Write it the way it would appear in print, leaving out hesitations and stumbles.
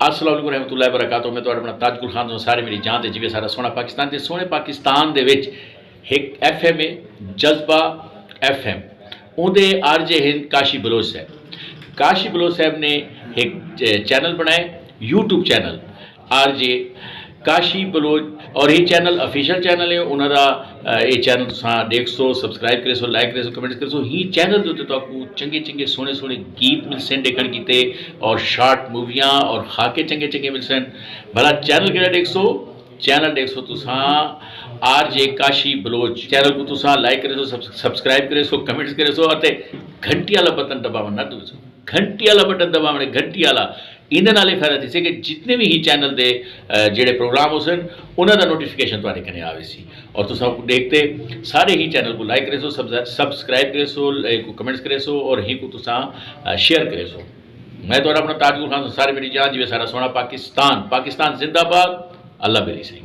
अस्सलाम वालेकुम रहमतुल्लाहि व बरकातहू। मैं तुहाडा अपना ताजकुल खान सारे मेरी जान ते जिवे सारा सोहना पाकिस्तान ते सोहने पाकिस्तान दे विच एक FM है जज्बा FM उहदे RJ हिंद काशी बलोच साहब। काशी बलोच साहब ने एक चैनल बनाए YouTube channel RJ Kashi Baloch और ये चैनल ऑफिशियल चैनल है उन्होंने ये चैनल तुसां देख सो सब्सक्राइब करे सो लाइक करे सो कमेंट करे सो ही चैनल के उत्ते तुहानू चंगे चंगे सोहने सोहने गीत मिलसन देखण कीते और शार्ट मूवियां और खाके चंगे चंगे मिलसन। भला चैनल केड़ा देख सो चैनल देख सो तुसां RJ काशी बलोच चैनल को तुसां लाइक करे सो सब्सक्राइब करे सो कमेंट्स करे सो और घंटी वाला बटन दबावन ना तुसो घंटी वाला बटन दबावने घंटी वाला इहदे नाल फायदा थी कि जितने भी ही चैनल के जेडे प्रोग्राम हो सन उन्होंने नोटिफिकेशन तुहाडे कने आवे सी और तुसां देखते सारे ही चैनल को लाइक करे सो सब्सक्राइब करे सो कमेंट्स करे सो और ही को तुसां शेयर करे सो। मैं तुहाडा अपना ताजकुल खान सारे मेरी जान जिवे सारा सोहना पाकिस्तान पाकिस्तान जिंदाबाद। अल्लाह बेली सही।